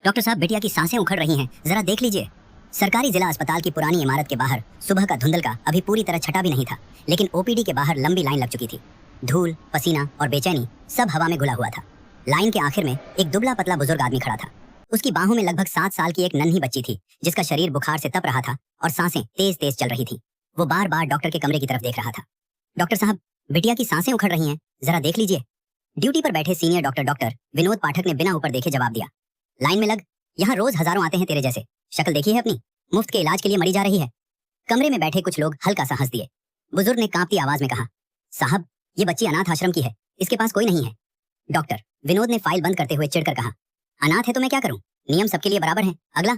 Doctor साहब, बिटिया की सांसें उखड़ रही हैं, जरा देख लीजिए। सरकारी जिला अस्पताल की पुरानी इमारत के बाहर सुबह का धुंधल का अभी पूरी तरह छटा भी नहीं था, लेकिन ओपीडी के बाहर लंबी लाइन लग चुकी थी। धूल, पसीना और बेचैनी सब हवा में घुला हुआ था। लाइन के आखिर में एक दुबला पतला बुजुर्ग आदमी खड़ा था। उसकी बाहों में लगभग 7 साल की एक नन्ही बच्ची थी, जिसका शरीर बुखार से तप रहा था और सांसें तेज तेज चल रही थी। वो बार बार डॉक्टर के कमरे की तरफ देख रहा था। डॉक्टर साहब, बिटिया की सांसें उखड़ रही हैं, जरा देख लीजिए। ड्यूटी पर बैठे सीनियर डॉक्टर विनोद पाठक ने बिना ऊपर देखे जवाब दिया। लाइन में लग, यहाँ रोज हजारों आते हैं तेरे जैसे। शक्ल देखी है अपनी, मुफ्त के इलाज के लिए मरी जा रही है। कमरे में बैठे कुछ लोग हल्का सा हंस दिए। बुजुर्ग ने कांपती आवाज में कहा, साहब, ये बच्ची अनाथ आश्रम की है, इसके पास कोई नहीं है। डॉक्टर विनोद ने फाइल बंद करते हुए चिढ़कर कहा, अनाथ है तो मैं क्या करूं, नियम सबके लिए बराबर है। अगला।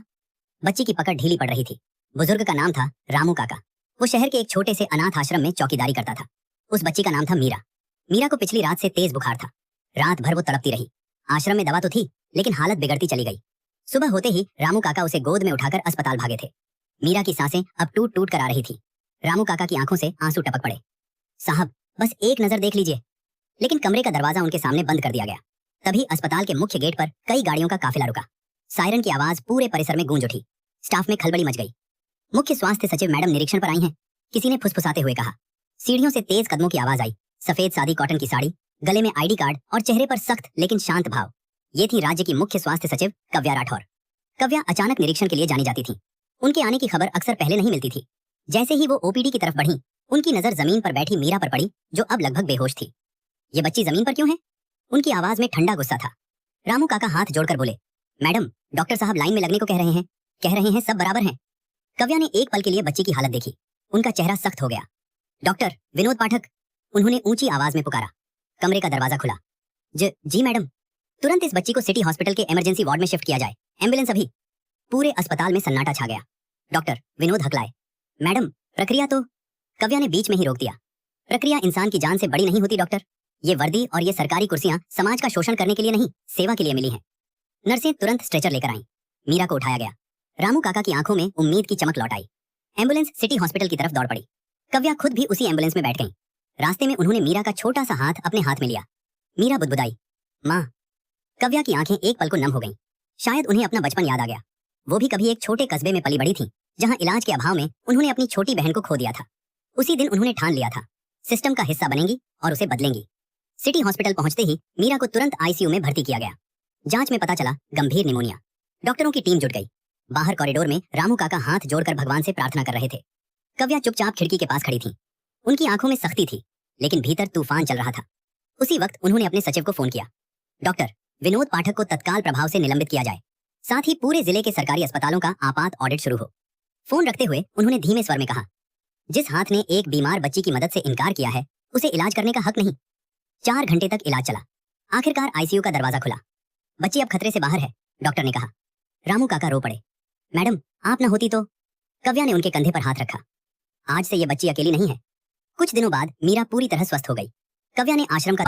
बच्ची की पकड़ ढीली पड़ रही थी। बुजुर्ग का नाम था रामू काका। वो शहर के एक छोटे से अनाथ आश्रम में चौकीदारी करता था। उस बच्ची का नाम था मीरा। मीरा को पिछली रात से तेज बुखार था। रात भर वो तड़पती रही। आश्रम में दवा तो थी, लेकिन हालत बिगड़ती चली गई। सुबह होते ही रामू काका उसे गोद में उठाकर अस्पताल भागे थे। मीरा की सांसें अब टूट टूट कर आ रही थी। रामू काका की आंखों से आंसू टपक पड़े। साहब, बस एक नजर देख लीजिए। लेकिन कमरे का दरवाजा उनके सामने बंद कर दिया गया। तभी अस्पताल के मुख्य गेट पर कई गाड़ियों का काफिला रुका। सायरन की आवाज पूरे परिसर में गूंज उठी। स्टाफ में खलबली मच गई। मुख्य स्वास्थ्य सचिव मैडम निरीक्षण पर आई हैं, किसी ने फुसफुसाते हुए कहा। सीढ़ियों से तेज कदमों की आवाज आई। सफेद सादी कॉटन की साड़ी, गले में आईडी कार्ड और चेहरे पर सख्त लेकिन शांत भाव। ये थी राज्य की मुख्य स्वास्थ्य सचिव कव्या राठौर। कव्या अचानक निरीक्षण के लिए जानी जाती थी। उनके आने की खबर अक्सर पहले नहीं मिलती थी। जैसे ही वो ओपीडी की तरफ बढ़ी, उनकी नजर जमीन पर बैठी मीरा पर पड़ी, जो अब लगभग बेहोश थी। ये बच्ची जमीन पर क्यों है? उनकी आवाज में ठंडा गुस्सा था। रामू काका हाथ जोड़कर बोले, मैडम, डॉक्टर साहब लाइन में लगने को कह रहे हैं सब बराबर हैं। कव्या ने एक पल के लिए बच्ची की हालत देखी। उनका चेहरा सख्त हो गया। डॉक्टर विनोद पाठक, उन्होंने ऊंची आवाज में पुकारा। कमरे का दरवाजा खुला। जी मैडम, तुरंत इस बच्ची को सिटी हॉस्पिटल के इमरजेंसी वार्ड में शिफ्ट किया जाए। एम्बुलेंस अभी। पूरे अस्पताल में सन्नाटा छा गया। डॉक्टर विनोद हकलाए, मैडम, प्रक्रिया तो। कव्या ने बीच में ही रोक दिया। प्रक्रिया इंसान की जान से बड़ी नहीं होती डॉक्टर। ये वर्दी और ये सरकारी कुर्सियां समाज का शोषण करने के लिए नहीं, सेवा के लिए मिली हैं। नर्सें तुरंत स्ट्रेचर लेकर आईं। मीरा को उठाया गया। रामू काका की आंखों में उम्मीद की चमक लौट आई। एम्बुलेंस सिटी हॉस्पिटल की तरफ दौड़ पड़ी। कव्या खुद भी उसी एम्बुलेंस में बैठ गई। रास्ते में उन्होंने मीरा का छोटा सा हाथ अपने हाथ में लिया। मीरा बुदबुदाई, माँ। कव्या की आंखें एक पल को नम हो गईं। शायद उन्हें अपना बचपन याद आ गया। वो भी कभी एक छोटे कस्बे में पली बड़ी थी, जहां इलाज के अभाव में उन्होंने अपनी छोटी बहन को खो दिया था। उसी दिन उन्होंने ठान लिया था, सिस्टम का हिस्सा बनेंगी और उसे बदलेंगी। सिटी हॉस्पिटल पहुंचते ही मीरा को तुरंत आईसीयू में भर्ती किया गया। जांच में पता चला गंभीर निमोनिया। डॉक्टरों की टीम जुट गई। बाहर कॉरिडोर में रामू काका हाथ जोड़कर भगवान से प्रार्थना कर रहे थे। कव्या चुपचाप खिड़की के पास खड़ी थी। उनकी आंखों में सख्ती थी, लेकिन भीतर तूफान चल रहा था। उसी वक्त उन्होंने अपने सचिव को फोन किया। डॉक्टर विनोद पाठक को तत्काल प्रभाव से निलंबित किया जाए, साथ ही पूरे जिले के सरकारी अस्पतालों का आपात ऑडिट शुरू हो। फोन रखते हुए उन्होंने धीमे स्वर में कहा, जिस हाथ ने एक बीमार बच्ची की मदद से इनकार किया है, उसे इलाज करने का हक नहीं। 4 घंटे तक इलाज चला। आखिरकार आईसीयू का दरवाजा खुला। बच्ची अब खतरे से बाहर है, डॉक्टर ने कहा। रामू काका रो पड़े। मैडम, आप ना होती तो। कव्या ने उनके कंधे पर हाथ रखा। आज से ये बच्ची अकेली नहीं है। कुछ दिनों बाद मीरा पूरी तरह स्वस्थ हो गई। कव्या ने आश्रम का